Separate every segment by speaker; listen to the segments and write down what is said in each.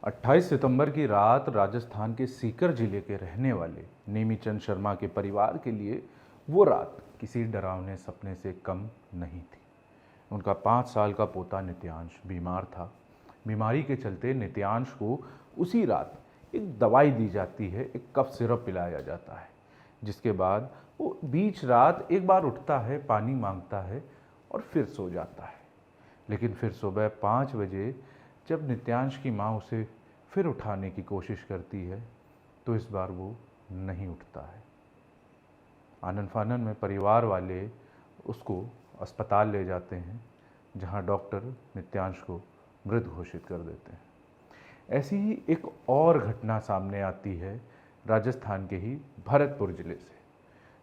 Speaker 1: 28 सितंबर की रात राजस्थान के सीकर जिले के रहने वाले नेमीचंद शर्मा के परिवार के लिए वो रात किसी डरावने सपने से कम नहीं थी। उनका 5 साल का पोता नित्यांश बीमार था। बीमारी के चलते नित्यांश को उसी रात एक दवाई दी जाती है, एक कफ सिरप पिलाया जाता है, जिसके बाद वो बीच रात एक बार उठता है, पानी मांगता है और फिर सो जाता है। लेकिन फिर सुबह 5 बजे जब नित्यांश की माँ उसे फिर उठाने की कोशिश करती है तो इस बार वो नहीं उठता है। आनन फानन में परिवार वाले उसको अस्पताल ले जाते हैं, जहां डॉक्टर नित्यांश को मृत घोषित कर देते हैं। ऐसी ही एक और घटना सामने आती है राजस्थान के ही भरतपुर जिले से,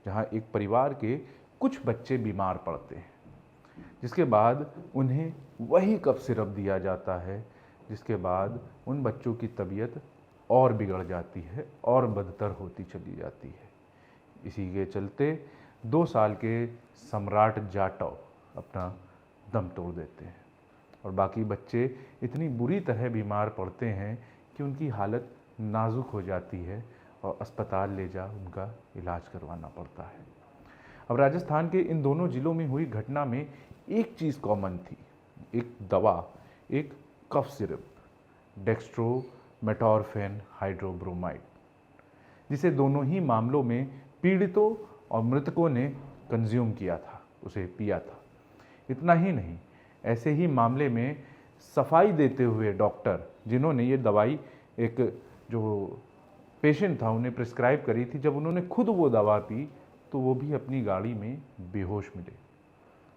Speaker 1: जहां एक परिवार के कुछ बच्चे बीमार पड़ते हैं, जिसके बाद उन्हें वही कफ सिरप दिया जाता है, जिसके बाद उन बच्चों की तबीयत और बिगड़ जाती है और बदतर होती चली जाती है। इसी के चलते 2 साल के सम्राट जाटव अपना दम तोड़ देते हैं और बाकी बच्चे इतनी बुरी तरह बीमार पड़ते हैं कि उनकी हालत नाजुक हो जाती है और अस्पताल ले जा उनका इलाज करवाना पड़ता है। अब राजस्थान के इन दोनों जिलों में हुई घटना में एक चीज़ कॉमन थी, एक दवा, एक कफ सिरप, डेक्स्ट्रोमेटॉर्फेन हाइड्रोब्रोमाइड, जिसे दोनों ही मामलों में पीड़ितों और मृतकों ने कंज्यूम किया था, उसे पिया था। इतना ही नहीं, ऐसे ही मामले में सफाई देते हुए डॉक्टर जिन्होंने ये दवाई एक जो पेशेंट था उन्हें प्रिस्क्राइब करी थी, जब उन्होंने खुद वो दवा पी तो वो भी अपनी गाड़ी में बेहोश मिले।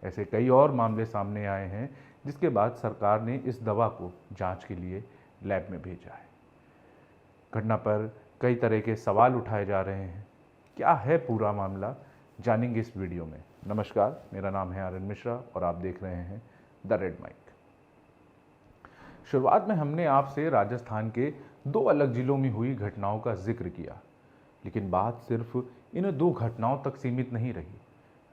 Speaker 1: ऐसे कई और मामले सामने आए हैं, जिसके बाद सरकार ने इस दवा को जांच के लिए लैब में भेजा है। घटना पर कई तरह के सवाल उठाए जा रहे हैं। क्या है पूरा मामला, जानेंगे इस वीडियो में। नमस्कार, मेरा नाम है आर्यन मिश्रा और आप देख रहे हैं द रेड माइक। शुरुआत में हमने आपसे राजस्थान के 2 अलग जिलों में हुई घटनाओं का जिक्र किया, लेकिन बात सिर्फ इन 2 घटनाओं तक सीमित नहीं रही।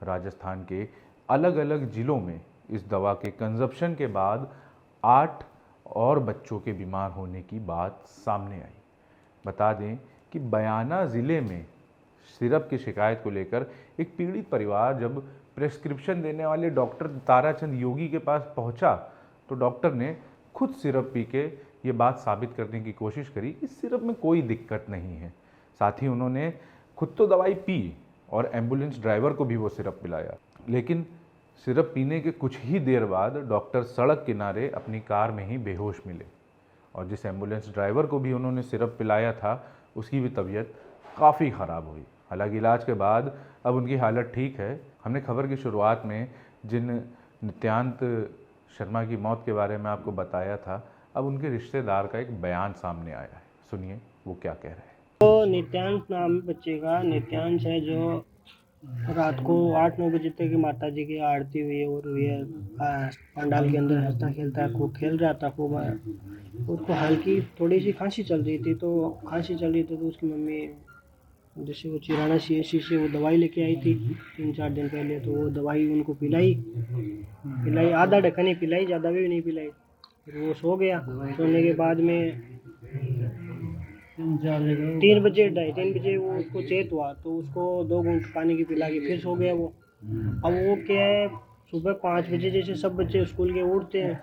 Speaker 1: राजस्थान के अलग अलग जिलों में इस दवा के कंजप्शन के बाद 8 और बच्चों के बीमार होने की बात सामने आई। बता दें कि बयाना ज़िले में सिरप की शिकायत को लेकर एक पीड़ित परिवार जब प्रेस्क्रिप्शन देने वाले डॉक्टर ताराचंद योगी के पास पहुंचा तो डॉक्टर ने खुद सिरप पी के ये बात साबित करने की कोशिश करी कि सिरप में कोई दिक्कत नहीं है। साथ ही उन्होंने खुद तो दवाई पी और एम्बुलेंस ड्राइवर को भी वो सिरप पिलाया, लेकिन सिरप पीने के कुछ ही देर बाद डॉक्टर सड़क किनारे अपनी कार में ही बेहोश मिले और जिस एम्बुलेंस ड्राइवर को भी उन्होंने सिरप पिलाया था उसकी भी तबीयत काफ़ी ख़राब हुई। हालांकि इलाज के बाद अब उनकी हालत ठीक है। हमने खबर की शुरुआत में जिन नित्यांत शर्मा की मौत के बारे में आपको बताया था, अब उनके रिश्तेदार का एक बयान सामने आया है। सुनिए वो क्या कह रहे हैं।
Speaker 2: तो नित्यांश नाम है बच्चे का। नित्यांश है जो रात को 8-9 बजे तक माता जी की आरती हुई और हुई है। पंडाल के अंदर हंसता खेलता खूब खेल रहा था खूब। उसको हल्की थोड़ी सी खांसी चल रही थी, तो उसकी मम्मी जैसे वो चिराना सी से वो दवाई लेके आई थी 3-4 दिन पहले, तो वो दवाई उनको पिलाई आधा ढक्कन ही पिलाई, ज़्यादा भी नहीं पिलाई। फिर वो सो गया। सोने के बाद में 3 बजे 2:30-3 बजे वो उसको चेत हुआ, तो उसको 2 घूंट पानी की पिला के फिर सो गया वो। अब वो क्या है, सुबह 5 बजे जैसे सब बच्चे स्कूल के उठते हैं,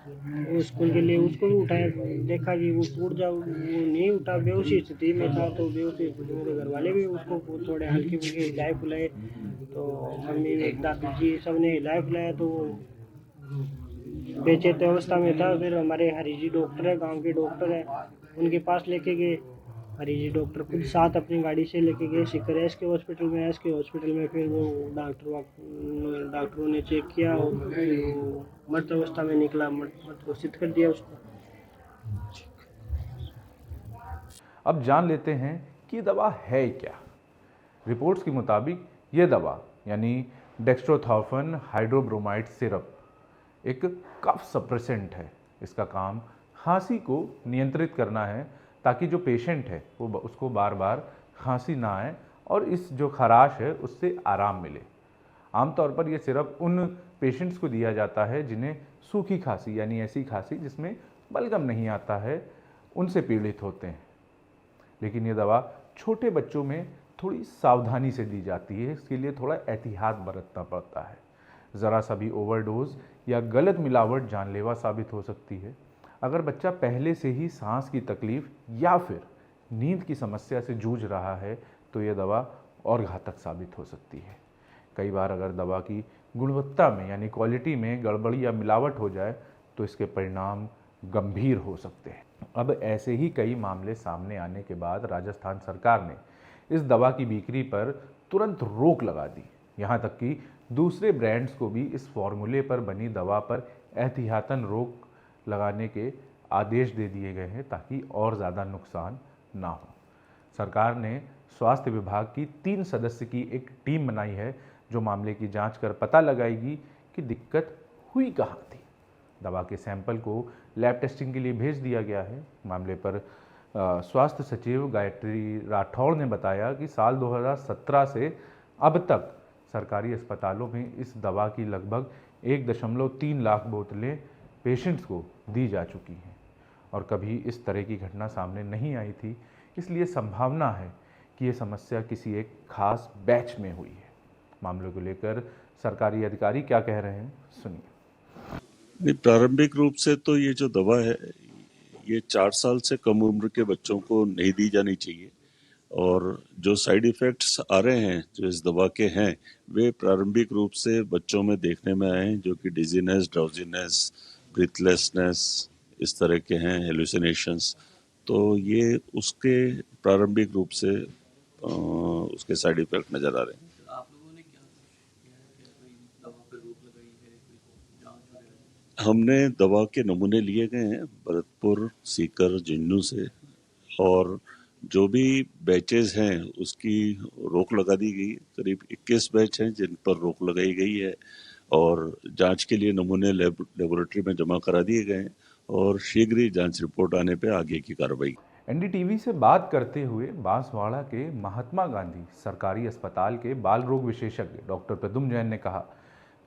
Speaker 2: वो स्कूल के लिए उसको भी उठाया, देखा कि वो उठ जा, वो नहीं उठा, बेहोशी स्थिति में था। तो बेहोशी स्थिति में घर वाले भी उसको थोड़े हल्के फुल्के हिलाए फुलाए, तो मम्मी ने दादी जी सब ने हिलाया फुलाया, तो वो बेचैन अवस्था में था। फिर हमारे हरी जी डॉक्टर है, गाँव के डॉक्टर है, उनके पास लेके गए। हरी जी डॉक्टर खुद साथ अपनी गाड़ी से लेके गए सीकर एस के हॉस्पिटल में। फिर वो डॉक्टरों ने चेक किया और वो मृत अवस्था में निकला, मृत घोषित कर दिया उसको।
Speaker 1: अब जान लेते हैं कि ये दवा है क्या। रिपोर्ट्स के मुताबिक ये दवा यानी डेक्स्ट्रोथॉर्फन हाइड्रोब्रोमाइड सिरप एक कफ सप्रेसेंट है। इसका काम खांसी को नियंत्रित करना है, ताकि जो पेशेंट है वो उसको बार बार खांसी ना आए और इस जो खराश है उससे आराम मिले। आमतौर पर यह सिरप उन पेशेंट्स को दिया जाता है जिन्हें सूखी खांसी यानी ऐसी खांसी जिसमें बलगम नहीं आता है, उनसे पीड़ित होते हैं। लेकिन ये दवा छोटे बच्चों में थोड़ी सावधानी से दी जाती है, इसके लिए थोड़ा एहतियात बरतना पड़ता है। ज़रा सा भी ओवरडोज या गलत मिलावट जानलेवा साबित हो सकती है। अगर बच्चा पहले से ही सांस की तकलीफ या फिर नींद की समस्या से जूझ रहा है तो यह दवा और घातक साबित हो सकती है। कई बार अगर दवा की गुणवत्ता में यानी क्वालिटी में गड़बड़ी या मिलावट हो जाए तो इसके परिणाम गंभीर हो सकते हैं। अब ऐसे ही कई मामले सामने आने के बाद राजस्थान सरकार ने इस दवा की बिक्री पर तुरंत रोक लगा दी। यहाँ तक कि दूसरे ब्रांड्स को भी इस फॉर्मूले पर बनी दवा पर एहतियातन रोक लगाने के आदेश दे दिए गए हैं ताकि और ज़्यादा नुकसान ना हो। सरकार ने स्वास्थ्य विभाग की 3 सदस्य की एक टीम बनाई है जो मामले की जांच कर पता लगाएगी कि दिक्कत हुई कहाँ थी। दवा के सैंपल को लैब टेस्टिंग के लिए भेज दिया गया है। मामले पर स्वास्थ्य सचिव गायत्री राठौड़ ने बताया कि साल 2017 से अब तक सरकारी अस्पतालों में इस दवा की लगभग 1.3 लाख बोतलें पेशेंट्स को दी जा चुकी हैं और कभी इस तरह की घटना सामने नहीं आई थी। इसलिए संभावना है कि ये समस्या किसी एक खास बैच में हुई है। मामले को लेकर सरकारी अधिकारी क्या कह रहे हैं, सुनिए।
Speaker 3: प्रारंभिक रूप से तो ये जो दवा है ये 4 साल से कम उम्र के बच्चों को नहीं दी जानी चाहिए और जो साइड इफ़ेक्ट्स आ रहे हैं जो इस दवा के हैं वे प्रारंभिक रूप से बच्चों में देखने में आए हैं, जो कि डिजीनेस, ड्राउजीनेस, ब्रीथलेसनेस इस तरह के हैं, हेलुसिनेशंस। तो ये उसके प्रारंभिक रूप से उसके साइड इफ़ेक्ट नज़र आ रहे हैं। हमने दवा के नमूने लिए गए हैं भरतपुर, सीकर, झुंझुनू से और जो भी बैचेज हैं उसकी रोक लगा दी गई। करीब 21 बैच हैं जिन पर रोक लगाई गई है और जांच के लिए नमूने लेबोरेटरी में जमा करा दिए गए हैं और शीघ्र ही जांच रिपोर्ट आने पे आगे की कार्रवाई।
Speaker 1: एनडीटीवी से बात करते हुए बांसवाड़ा के महात्मा गांधी सरकारी अस्पताल के बाल रोग विशेषज्ञ डॉक्टर प्रद्युम्न जैन ने कहा,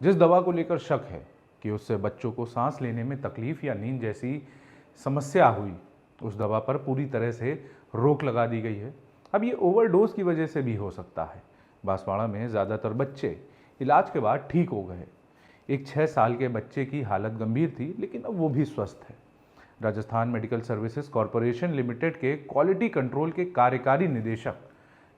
Speaker 1: जिस दवा को लेकर शक है कि उससे बच्चों को सांस लेने में तकलीफ या नींद जैसी समस्या हुई, उस दवा पर पूरी तरह से रोक लगा दी गई है। अब ये ओवरडोज की वजह से भी हो सकता है। बांसवाड़ा में ज़्यादातर बच्चे इलाज के बाद ठीक हो गए। एक 6 साल के बच्चे की हालत गंभीर थी लेकिन अब वो भी स्वस्थ है। Rajasthan medical services corporation limited के क्वालिटी कंट्रोल के कार्यकारी निदेशक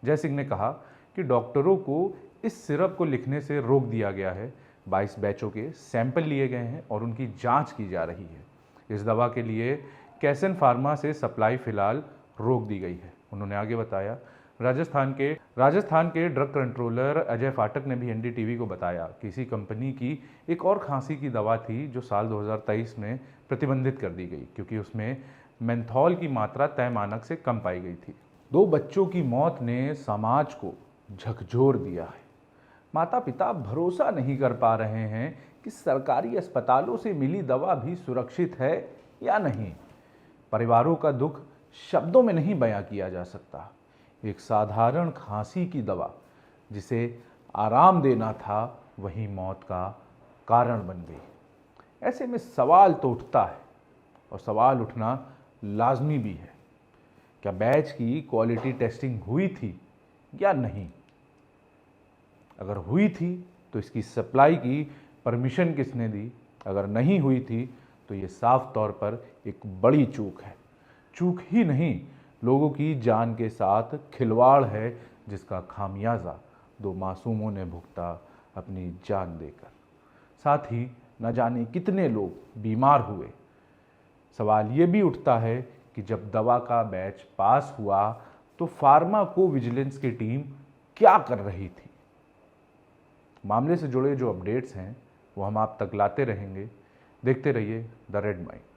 Speaker 1: जय सिंह ने कहा कि डॉक्टरों को इस सिरप को लिखने से रोक दिया गया है। 22 बैचों के सैंपल लिए गए हैं और उनकी जांच की जा रही है। इस दवा के लिए कैसन फार्मा से सप्लाई फिलहाल रोक दी गई है। उन्होंने आगे बताया, राजस्थान के ड्रग कंट्रोलर अजय फाटक ने भी एनडीटीवी को बताया कि इसी कंपनी की एक और खांसी की दवा थी जो साल 2023 में प्रतिबंधित कर दी गई क्योंकि उसमें मेंथॉल की मात्रा तय मानक से कम पाई गई थी। 2 बच्चों की मौत ने समाज को झकझोर दिया है। माता पिता भरोसा नहीं कर पा रहे हैं कि सरकारी अस्पतालों से मिली दवा भी सुरक्षित है या नहीं। परिवारों का दुख शब्दों में नहीं बयां किया जा सकता। एक साधारण खांसी की दवा जिसे आराम देना था वही मौत का कारण बन गई। ऐसे में सवाल तो उठता है और सवाल उठना लाजमी भी है, क्या बैच की क्वालिटी टेस्टिंग हुई थी या नहीं? अगर हुई थी तो इसकी सप्लाई की परमिशन किसने दी? अगर नहीं हुई थी तो ये साफ तौर पर एक बड़ी चूक है। चूक ही नहीं, लोगों की जान के साथ खिलवाड़ है जिसका खामियाजा 2 मासूमों ने भुगता अपनी जान देकर। साथ ही न जाने कितने लोग बीमार हुए। सवाल ये भी उठता है कि जब दवा का बैच पास हुआ तो फार्मा को विजिलेंस की टीम क्या कर रही थी? मामले से जुड़े जो अपडेट्स हैं वो हम आप तक लाते रहेंगे। देखते रहिए द रेड माइक।